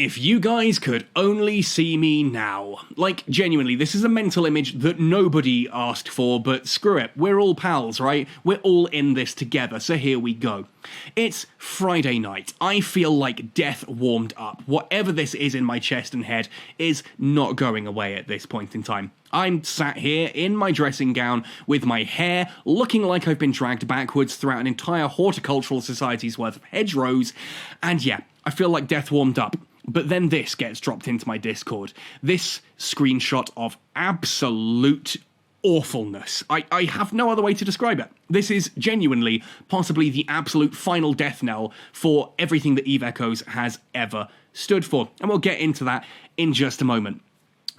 If you guys could only see me now. Like, genuinely, this is a mental image that nobody asked for, but screw it, we're all pals, right? We're all in this together, so here we go. It's Friday night. I feel like death warmed up. Whatever this is in my chest and head is not going away at this point in time. I'm sat here in my dressing gown with my hair looking like I've been dragged backwards throughout an entire horticultural society's worth of hedgerows, and yeah, I feel like death warmed up. But then this gets dropped into my Discord. This screenshot of absolute awfulness. I have no other way to describe it. This is genuinely, possibly the absolute final death knell for everything that Eve Echoes has ever stood for. And we'll get into that in just a moment.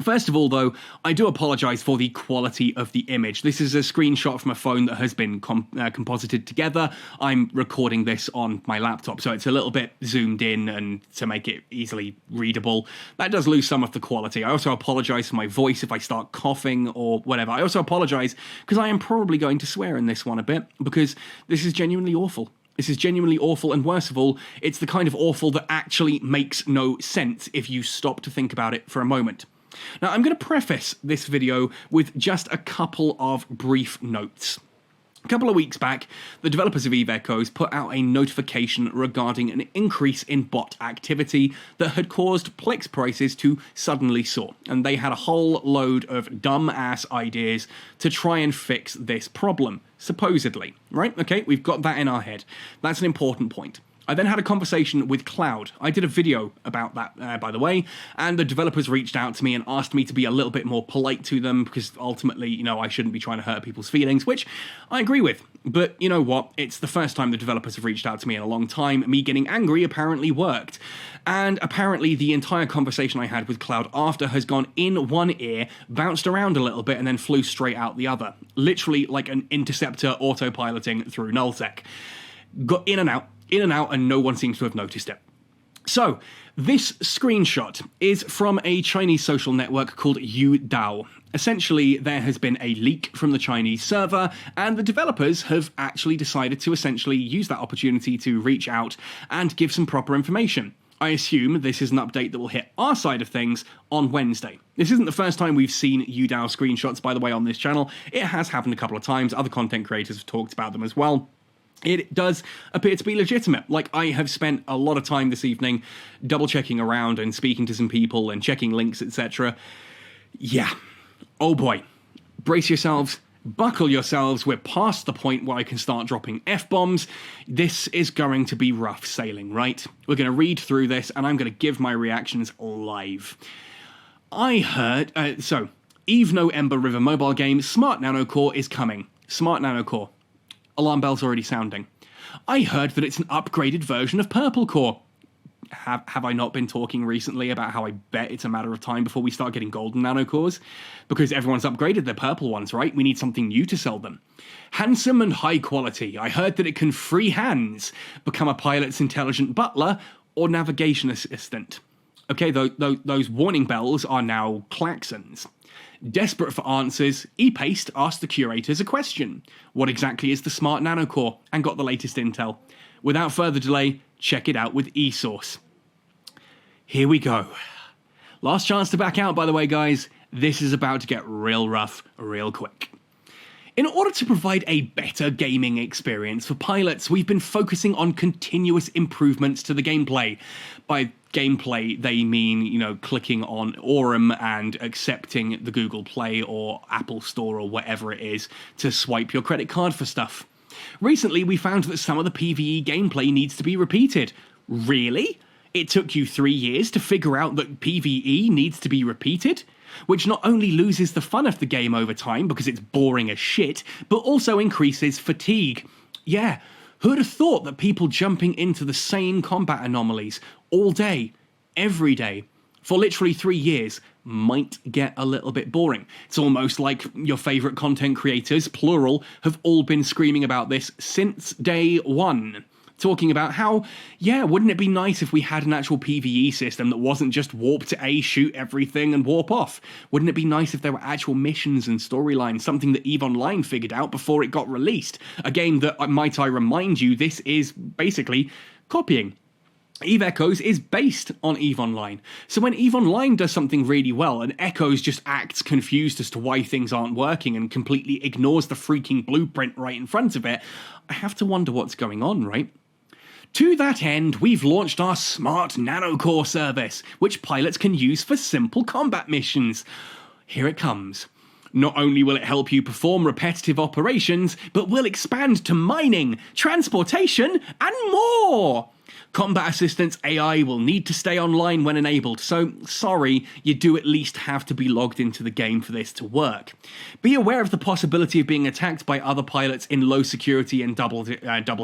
First of all, though, I do apologise for the quality of the image. This is a screenshot from a phone that has been composited together. I'm recording this on my laptop, so it's a little bit zoomed in and to make it easily readable. That does lose some of the quality. I also apologise for my voice if I start coughing or whatever. I also apologise because I am probably going to swear in this one a bit, because this is genuinely awful. This is genuinely awful, and worse of all, it's the kind of awful that actually makes no sense if you stop to think about it for a moment. Now, I'm going to preface this video with just a couple of brief notes. A couple of weeks back, the developers of Eve Echoes put out a notification regarding an increase in bot activity that had caused Plix prices to suddenly soar, and they had a whole load of dumb-ass ideas to try and fix this problem, supposedly. Right? Okay, we've got that in our head. That's an important point. I then had a conversation with Cloud. I did a video about that, by the way, and the developers reached out to me and asked me to be a little bit more polite to them, because ultimately, you know, I shouldn't be trying to hurt people's feelings, which I agree with. But you know what? It's the first time the developers have reached out to me in a long time. Me getting angry apparently worked. And apparently the entire conversation I had with Cloud after has gone in one ear, bounced around a little bit, and then flew straight out the other. Literally like an interceptor autopiloting through nullsec. Got in and out, and no one seems to have noticed it. So, this screenshot is from a Chinese social network called YouDao. Essentially, there has been a leak from the Chinese server, and the developers have actually decided to essentially use that opportunity to reach out and give some proper information. I assume this is an update that will hit our side of things on Wednesday. This isn't the first time we've seen YouDao screenshots, by the way, on this channel. It has happened a couple of times. Other content creators have talked about them as well. It does appear to be legitimate. Like, I have spent a lot of time this evening double-checking around and speaking to some people and checking links, etc. Yeah. Oh boy. Brace yourselves. Buckle yourselves. We're past the point where I can start dropping F-bombs. This is going to be rough sailing, right? We're going to read through this, and I'm going to give my reactions live. I heard... Eve No Ember River mobile game Smart Nano Core is coming. Smart Nano Core. Alarm bell's already sounding. I heard that it's an upgraded version of Purple Core. Have I not been talking recently about how I bet it's a matter of time before we start getting golden nano cores? Because everyone's upgraded their purple ones, right? We need something new to sell them. Handsome and high quality. I heard that it can free hands, become a pilot's intelligent butler, or navigation assistant. Okay, those warning bells are now klaxons. Desperate for answers, ePaste asked the curators a question. What exactly is the Smart Nano Core? And got the latest intel. Without further delay, check it out with eSource. Here we go. Last chance to back out, by the way, guys. This is about to get real rough, real quick. In order to provide a better gaming experience for pilots, we've been focusing on continuous improvements to the gameplay. By gameplay, they mean, you know, clicking on Aurum and accepting the Google Play or Apple Store or whatever it is to swipe your credit card for stuff. Recently, we found that some of the PvE gameplay needs to be repeated. Really? It took you 3 years to figure out that PvE needs to be repeated? Which not only loses the fun of the game over time because it's boring as shit, but also increases fatigue. Yeah, who'd have thought that people jumping into the same combat anomalies all day, every day, for literally 3 years might get a little bit boring. It's almost like your favourite content creators, plural, have all been screaming about this since day one. Talking about how, yeah, wouldn't it be nice if we had an actual PvE system that wasn't just warp to A, shoot everything, and warp off? Wouldn't it be nice if there were actual missions and storylines, something that EVE Online figured out before it got released? A game that, might I remind you, this is basically copying. Eve Echoes is based on EVE Online. So when EVE Online does something really well and Echoes just acts confused as to why things aren't working and completely ignores the freaking blueprint right in front of it, I have to wonder what's going on, right? To that end, we've launched our Smart Nano Core service, which pilots can use for simple combat missions. Here it comes. Not only will it help you perform repetitive operations, but will expand to mining, transportation, and more! Combat Assistance AI will need to stay online when enabled, so sorry, you do at least have to be logged into the game for this to work. Be aware of the possibility of being attacked by other pilots in low security and double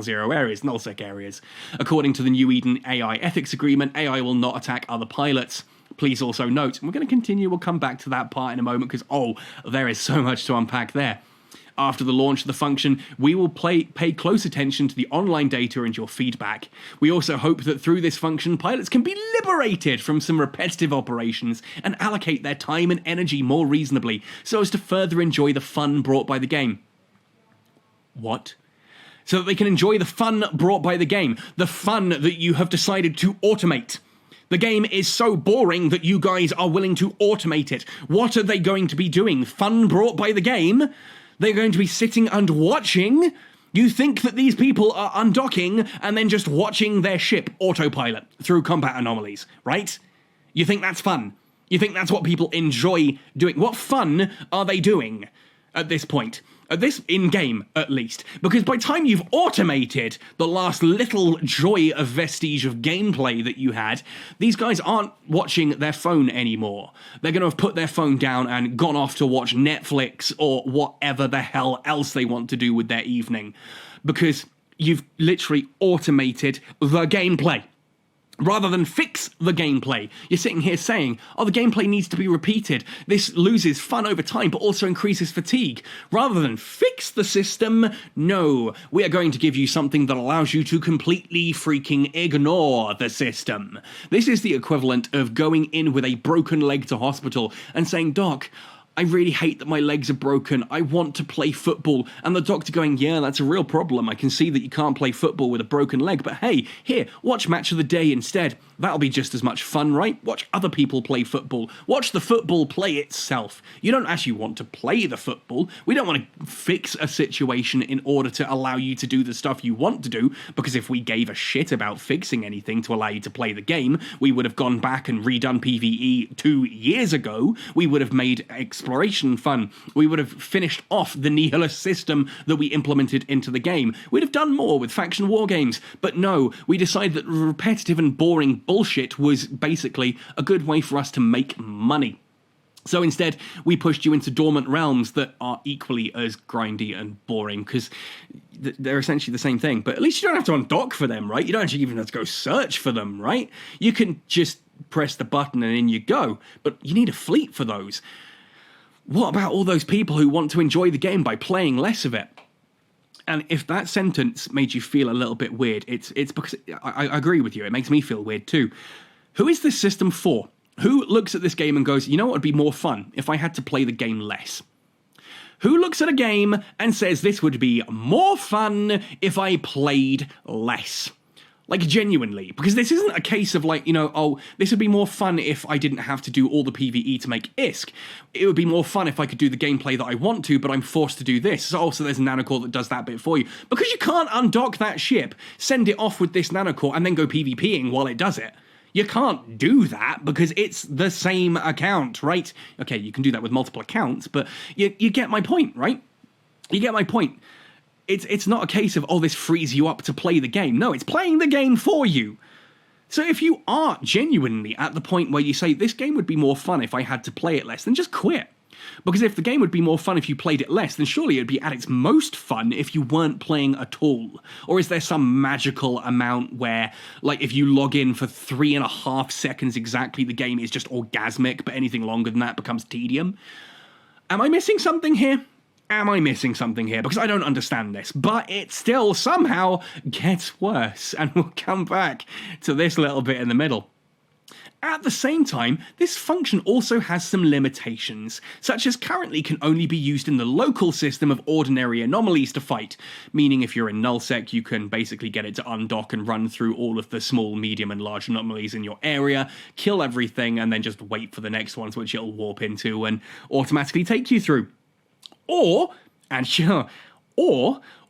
zero areas, nullsec areas. According to the New Eden AI ethics agreement, AI will not attack other pilots. Please also note, and we're going to continue, we'll come back to that part in a moment because, there is so much to unpack there. After the launch of the function, we will pay close attention to the online data and your feedback. We also hope that through this function, pilots can be liberated from some repetitive operations and allocate their time and energy more reasonably, so as to further enjoy the fun brought by the game. What? So that they can enjoy the fun brought by the game. The fun that you have decided to automate. The game is so boring that you guys are willing to automate it. What are they going to be doing? Fun brought by the game? They're going to be sitting and watching? You think that these people are undocking and then just watching their ship autopilot through combat anomalies, right? You think that's fun? You think that's what people enjoy doing? What fun are they doing at this point? At this in-game, at least. Because by the time you've automated the last little joy of vestige of gameplay that you had, these guys aren't watching their phone anymore. They're going to have put their phone down and gone off to watch Netflix or whatever the hell else they want to do with their evening. Because you've literally automated the gameplay. Rather than fix the gameplay, you're sitting here saying, the gameplay needs to be repeated. This loses fun over time, but also increases fatigue. Rather than fix the system, no, we are going to give you something that allows you to completely freaking ignore the system. This is the equivalent of going in with a broken leg to hospital and saying, "Doc, I really hate that my legs are broken. I want to play football." And the doctor going, "Yeah, that's a real problem. I can see that you can't play football with a broken leg, but hey, here, watch Match of the Day instead. That'll be just as much fun, right? Watch other people play football. Watch the football play itself. You don't actually want to play the football. We don't want to fix a situation in order to allow you to do the stuff you want to do, because if we gave a shit about fixing anything to allow you to play the game, we would have gone back and redone PvE 2 years ago. We would have made exploration fun. We would have finished off the nihilist system that we implemented into the game. We'd have done more with faction war games. But no, we decided that repetitive and boring bullshit was basically a good way for us to make money. So instead, we pushed you into dormant realms that are equally as grindy and boring, because they're essentially the same thing. But at least you don't have to undock for them, right? You don't actually even have to go search for them, right? You can just press the button and in you go. But you need a fleet for those. What about all those people who want to enjoy the game by playing less of it? And if that sentence made you feel a little bit weird, it's because I agree with you. It makes me feel weird too. Who is this system for? Who looks at this game and goes, you know what would be more fun if I had to play the game less? Who looks at a game and says this would be more fun if I played less? Like, genuinely. Because this isn't a case of like, this would be more fun if I didn't have to do all the PvE to make ISK. It would be more fun if I could do the gameplay that I want to, but I'm forced to do this. So there's a nanocore that does that bit for you. Because you can't undock that ship, send it off with this nanocore, and then go PvPing while it does it. You can't do that because it's the same account, right? Okay, you can do that with multiple accounts, but you get my point, right? You get my point. It's not a case of, this frees you up to play the game. No, it's playing the game for you. So if you are genuinely at the point where you say, this game would be more fun if I had to play it less, then just quit. Because if the game would be more fun if you played it less, then surely it would be at its most fun if you weren't playing at all. Or is there some magical amount where, like, if you log in for 3.5 seconds exactly, the game is just orgasmic, but anything longer than that becomes tedium? Am I missing something here? Because I don't understand this, but it still somehow gets worse, and we'll come back to this little bit in the middle. At the same time, this function also has some limitations, such as currently can only be used in the local system of ordinary anomalies to fight, meaning if you're in nullsec you can basically get it to undock and run through all of the small, medium and large anomalies in your area, kill everything and then just wait for the next ones which it'll warp into and automatically take you through. Or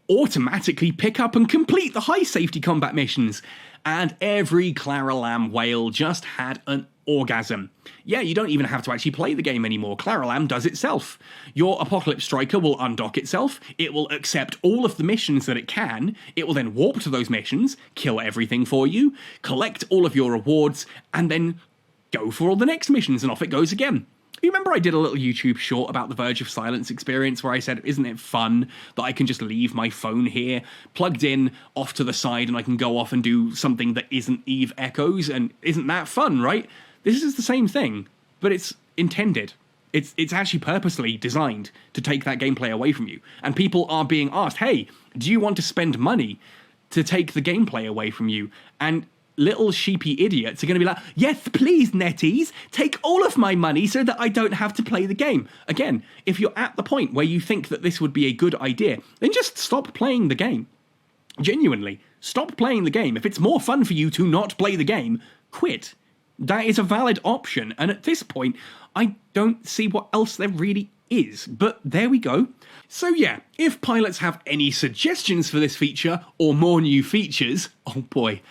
automatically pick up and complete the high safety combat missions. And every Clara Lamb whale just had an orgasm. Yeah, you don't even have to actually play the game anymore. Clara Lamb does itself. Your Apocalypse Striker will undock itself, it will accept all of the missions that it can, it will then warp to those missions, kill everything for you, collect all of your rewards, and then go for all the next missions, and off it goes again. You remember I did a little YouTube short about the Verge of Silence experience where I said, isn't it fun that I can just leave my phone here, plugged in, off to the side, and I can go off and do something that isn't Eve Echoes, and isn't that fun, right? This is the same thing, but it's intended. It's actually purposely designed to take that gameplay away from you. And people are being asked, hey, do you want to spend money to take the gameplay away from you? And little sheepy idiots are going to be like, yes, please, netties, take all of my money so that I don't have to play the game. Again, if you're at the point where you think that this would be a good idea, then just stop playing the game. Genuinely, stop playing the game. If it's more fun for you to not play the game, quit. That is a valid option, and at this point, I don't see what else there really is. But there we go. So yeah, if pilots have any suggestions for this feature, or more new features, oh boy,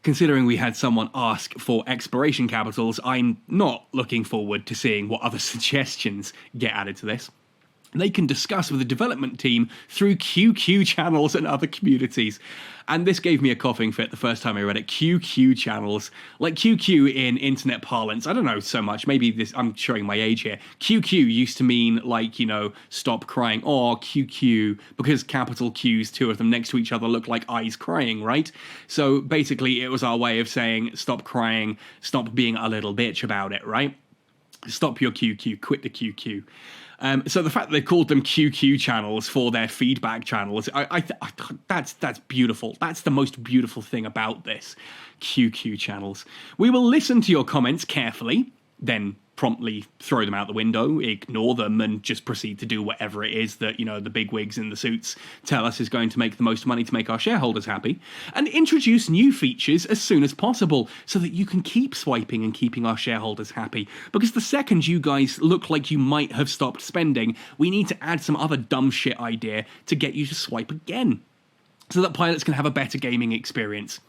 considering we had someone ask for exploration capitals, I'm not looking forward to seeing what other suggestions get added to this. They can discuss with the development team through QQ channels and other communities. And this gave me a coughing fit the first time I read it. QQ channels. Like QQ in internet parlance. I don't know so much. Maybe this, I'm showing my age here. QQ used to mean like, you know, stop crying. Or QQ, because capital Qs, two of them next to each other, look like eyes crying, right? So basically it was our way of saying stop crying, stop being a little bitch about it, right? Stop your QQ, quit the QQ. So the fact that they called them QQ channels for their feedback channels, that's beautiful. That's the most beautiful thing about this. QQ channels. We will listen to your comments carefully, then promptly throw them out the window, ignore them, and just proceed to do whatever it is that, you know, the bigwigs in the suits tell us is going to make the most money to make our shareholders happy, and introduce new features as soon as possible so that you can keep swiping and keeping our shareholders happy. Because the second you guys look like you might have stopped spending, we need to add some other dumb shit idea to get you to swipe again, so that pilots can have a better gaming experience.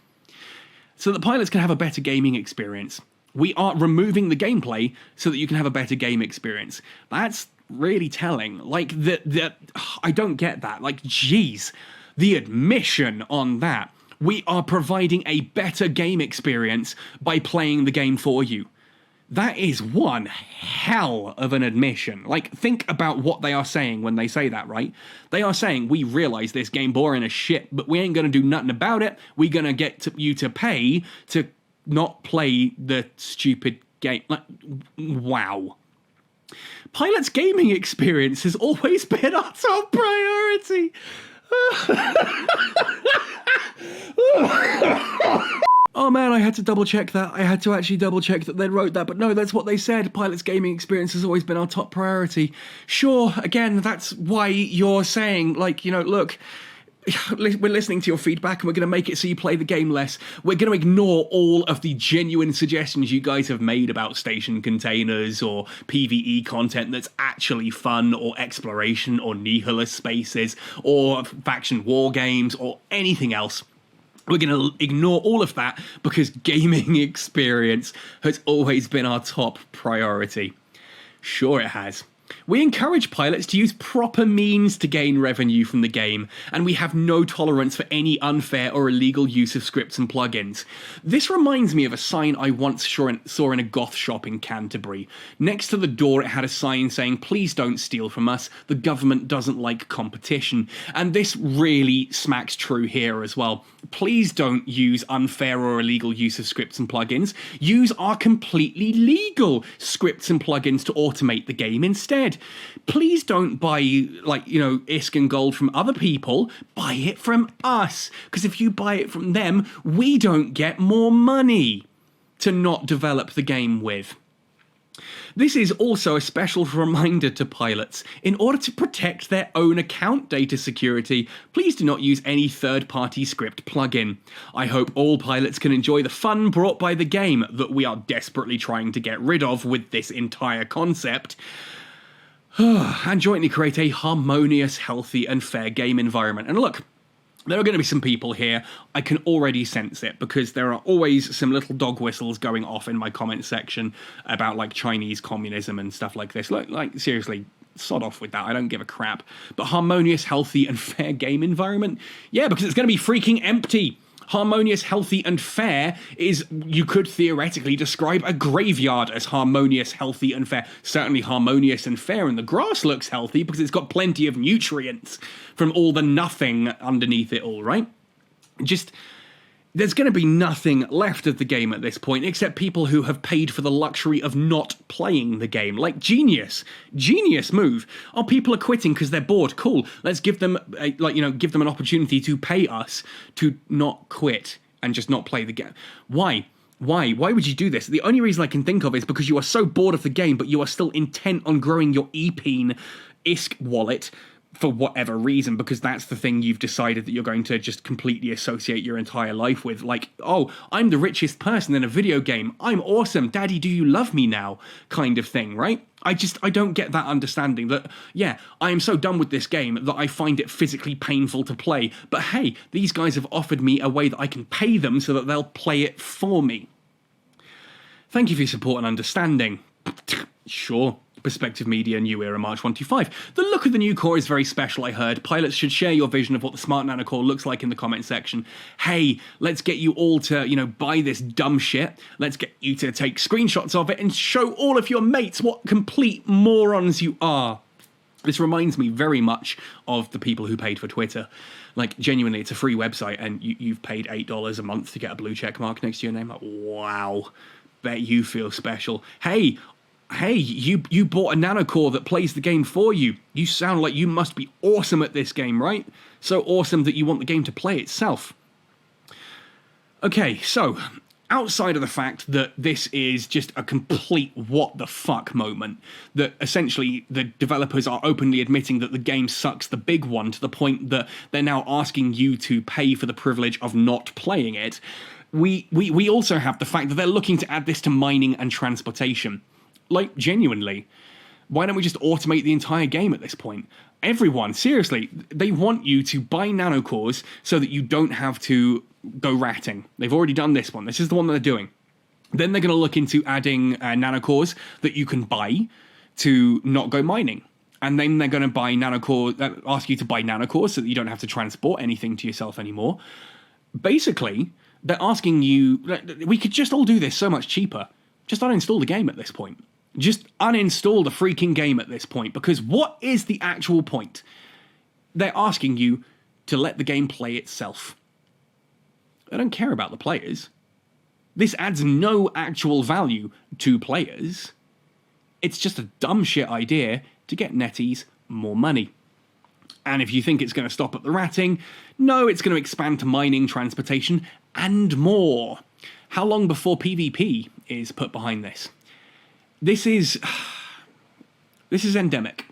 We are removing the gameplay so that you can have a better game experience. That's really telling. Like, I don't get that. Like, geez, the admission on that. We are providing a better game experience by playing the game for you. That is one hell of an admission. Like, think about what they are saying when they say that, right? They are saying, we realize this game boring as shit, but we ain't gonna do nothing about it. We're gonna get you to pay to not play the stupid game. Like, wow. Pilot's gaming experience has always been our top priority. Oh man, I had to double check that. I had to actually double check that they wrote that, but no, that's what they said. Pilot's gaming experience has always been our top priority. Sure, again, that's why you're saying, like, you know, look, we're listening to your feedback and we're going to make it so you play the game less. We're going to ignore all of the genuine suggestions you guys have made about station containers or PvE content that's actually fun, or exploration, or nihilist spaces, or faction war games, or anything else. We're going to ignore all of that because gaming experience has always been our top priority. Sure it has. We encourage pilots to use proper means to gain revenue from the game, and we have no tolerance for any unfair or illegal use of scripts and plugins. This reminds me of a sign I once saw in a goth shop in Canterbury. Next to the door it had a sign saying, "Please don't steal from us, the government doesn't like competition." And this really smacks true here as well. Please don't use unfair or illegal use of scripts and plugins. Use our completely legal scripts and plugins to automate the game instead. Please don't buy, like, you know, ISK and gold from other people. Buy it from us. Because if you buy it from them, we don't get more money. to not develop the game with. This is also a special reminder to pilots. In order to protect their own account data security, please do not use any third-party script plugin. I hope all pilots can enjoy the fun brought by the game that we are desperately trying to get rid of with this entire concept, and jointly create a harmonious, healthy, and fair game environment. And look, there are going to be some people here, I can already sense it, because there are always some little dog whistles going off in my comment section about, like, Chinese communism and stuff like this. Like, seriously, sod off with that, I don't give a crap. But harmonious, healthy, and fair game environment? Yeah, because it's going to be freaking empty. Harmonious, healthy, and fair is, you could theoretically describe a graveyard as harmonious, healthy, and fair. Certainly harmonious and fair, and the grass looks healthy because it's got plenty of nutrients from all the nothing underneath it all, right? There's going to be nothing left of the game at this point, except people who have paid for the luxury of not playing the game. Like, genius move. Oh, people are quitting because they're bored. Cool. Let's give them, give them an opportunity to pay us to not quit and just not play the game. Why? Why would you do this? The only reason I can think of is because you are so bored of the game, but you are still intent on growing your ISK wallet for whatever reason, because that's the thing you've decided that you're going to just completely associate your entire life with. Like, oh, I'm the richest person in a video game. I'm awesome. Daddy, do you love me now? Kind of thing, right? I don't get that understanding that, yeah, I am so done with this game that I find it physically painful to play. But hey, these guys have offered me a way that I can pay them so that they'll play it for me. Thank you for your support and understanding. Sure. Perspective Media, New Era, March 125. The look of the new core is very special, I heard. Pilots should share your vision of what the smart nano core looks like in the comment section. Hey, let's get you all to, buy this dumb shit. Let's get you to take screenshots of it and show all of your mates what complete morons you are. This reminds me very much of the people who paid for Twitter. Like, genuinely, it's a free website, and you've paid $8 a month to get a blue check mark next to your name. Like, wow. Bet you feel special. Hey, you bought a nano core that plays the game for you. You sound like you must be awesome at this game, right? So awesome that you want the game to play itself. Okay, so outside of the fact that this is just a complete what the fuck moment, that essentially the developers are openly admitting that the game sucks the big one to the point that they're now asking you to pay for the privilege of not playing it, we also have the fact that they're looking to add this to mining and transportation. Like, genuinely, why don't we just automate the entire game at this point? Everyone, seriously, they want you to buy nanocores so that you don't have to go ratting. They've already done this one. This is the one that they're doing. Then they're going to look into adding nanocores that you can buy to not go mining. And then they're going to buy ask you to buy nanocores so that you don't have to transport anything to yourself anymore. Basically, they're asking you, we could just all do this so much cheaper. Just uninstall the game at this point. Just uninstall the freaking game at this point, because what is the actual point? They're asking you to let the game play itself. I don't care about the players. This adds no actual value to players. It's just a dumb shit idea to get netties more money. And if you think it's going to stop at the ratting, no, it's going to expand to mining, transportation, and more. How long before PvP is put behind this? This is endemic.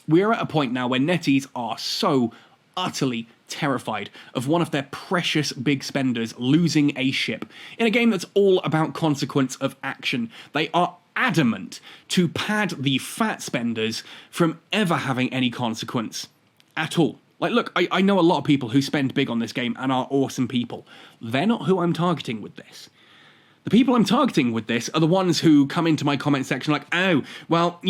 We're at a point now where netties are so utterly terrified of one of their precious big spenders losing a ship. In a game that's all about consequence of action, they are adamant to pad the fat spenders from ever having any consequence at all. Like, look, I know a lot of people who spend big on this game and are awesome people. They're not who I'm targeting with this. The people I'm targeting with this are the ones who come into my comment section like, oh, well,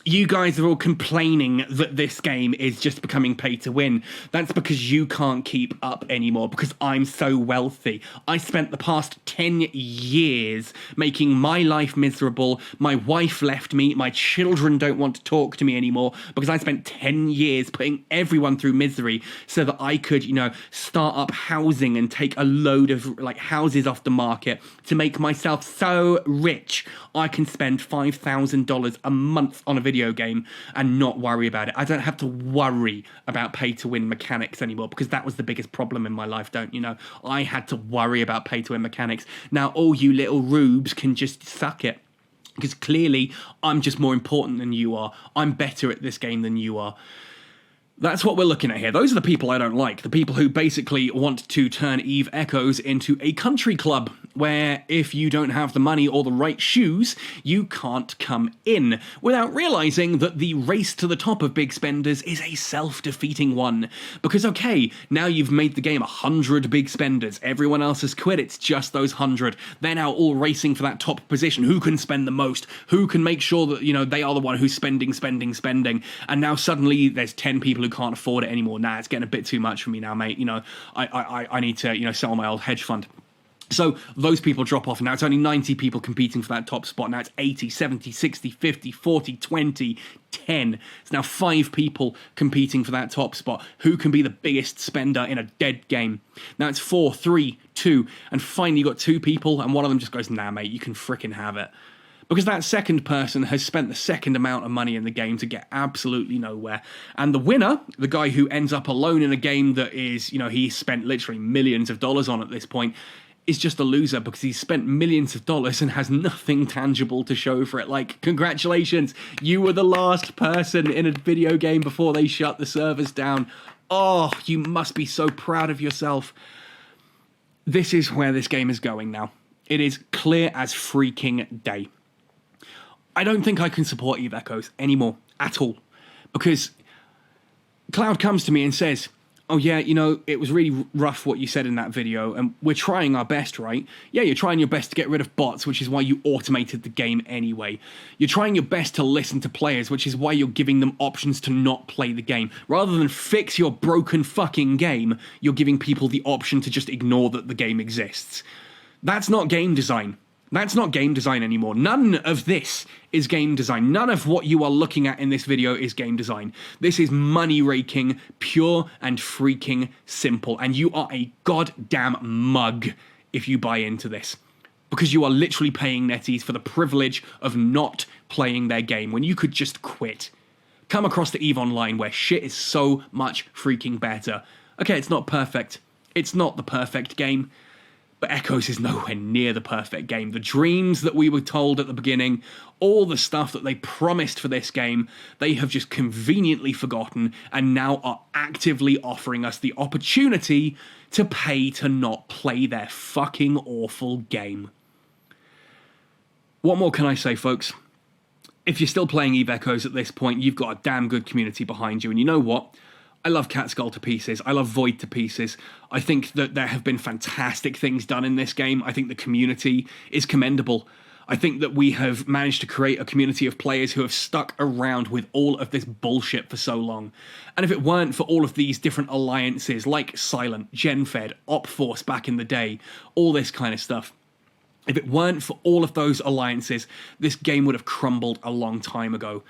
you guys are all complaining that this game is just becoming pay to win. That's because you can't keep up anymore, because I'm so wealthy. I spent the past 10 years making my life miserable. My wife left me. My children don't want to talk to me anymore because I spent 10 years putting everyone through misery so that I could, start up housing and take a load of houses off the market to make myself so rich I can spend $5,000 a month on a video video game and not worry about it. I don't have to worry about pay-to-win mechanics anymore, because that was the biggest problem in my life, don't you know? I had to worry about pay-to-win mechanics. Now all you little rubes can just suck it, because clearly I'm just more important than you are. I'm better at this game than you are. That's what we're looking at here. Those are the people I don't like. The people who basically want to turn Eve Echoes into a country club, where if you don't have the money or the right shoes, you can't come in, without realizing that the race to the top of big spenders is a self-defeating one. Because okay, now you've made the game 100 big spenders. Everyone else has quit. It's just those 100. They're now all racing for that top position. Who can spend the most? Who can make sure that, you know, they are the one who's spending. And now suddenly there's 10 people who can't afford it anymore. Nah, it's getting a bit too much for me now, mate. You know, I need to, you know, sell my old hedge fund. So those people drop off, and now it's only 90 people competing for that top spot. Now it's 80, 70, 60, 50, 40, 20, 10. It's now 5 people competing for that top spot. Who can be the biggest spender in a dead game? Now it's 4, 3, 2, and finally you got 2 people, and one of them just goes, nah, mate, you can frickin' have it. Because that second person has spent the second amount of money in the game to get absolutely nowhere. And the winner, the guy who ends up alone in a game that is, you know, he spent literally millions of dollars on at this point, is just a loser, because he's spent millions of dollars and has nothing tangible to show for it. Like, congratulations, you were the last person in a video game before they shut the servers down. Oh, you must be so proud of yourself. This is where this game is going now. It is clear as freaking day. I don't think I can support Eve Echoes anymore, at all. Because Cloud comes to me and says, oh yeah, you know, it was really rough what you said in that video, and we're trying our best, right? Yeah, you're trying your best to get rid of bots, which is why you automated the game anyway. You're trying your best to listen to players, which is why you're giving them options to not play the game. Rather than fix your broken fucking game, you're giving people the option to just ignore that the game exists. That's not game design. That's not game design anymore. None of this is game design. None of what you are looking at in this video is game design. This is money raking, pure and freaking simple. And you are a goddamn mug if you buy into this. Because you are literally paying netties for the privilege of not playing their game when you could just quit. Come across to EVE Online, where shit is so much freaking better. Okay, it's not perfect. It's not the perfect game. But Echoes is nowhere near the perfect game. The dreams that we were told at the beginning, all the stuff that they promised for this game, they have just conveniently forgotten and now are actively offering us the opportunity to pay to not play their fucking awful game. What more can I say, folks? If you're still playing Eve Echoes at this point, you've got a damn good community behind you. And you know what? I love Cat Skull to pieces. I love Void to pieces. I think that there have been fantastic things done in this game. I think the community is commendable. I think that we have managed to create a community of players who have stuck around with all of this bullshit for so long. And if it weren't for all of these different alliances like Silent, GenFed, OpForce back in the day, all this kind of stuff, if it weren't for all of those alliances, this game would have crumbled a long time ago.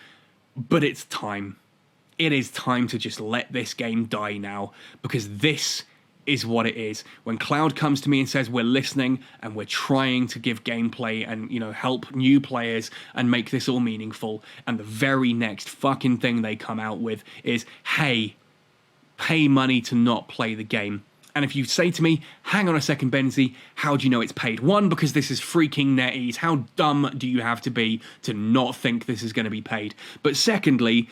But it's time. It is time to just let this game die now, because this is what it is. When Cloud comes to me and says we're listening and we're trying to give gameplay and, you know, help new players and make this all meaningful, and the very next fucking thing they come out with is, hey, pay money to not play the game. And if you say to me, hang on a second, Benzie, how do you know it's paid? One, because this is freaking NetEase. How dumb do you have to be to not think this is going to be paid? But secondly,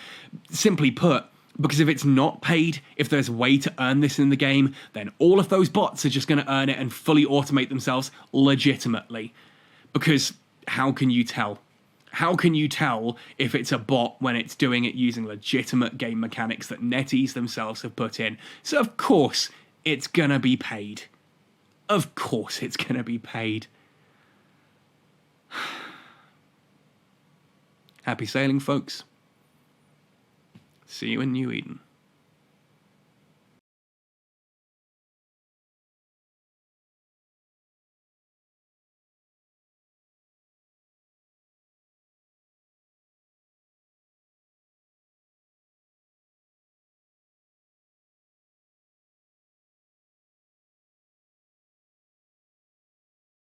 simply put, because if it's not paid, if there's a way to earn this in the game, then all of those bots are just going to earn it and fully automate themselves legitimately. Because how can you tell? How can you tell if it's a bot when it's doing it using legitimate game mechanics that NetEase themselves have put in? So of course it's gonna be paid. Of course it's gonna be paid. Happy sailing, folks. See you in New Eden.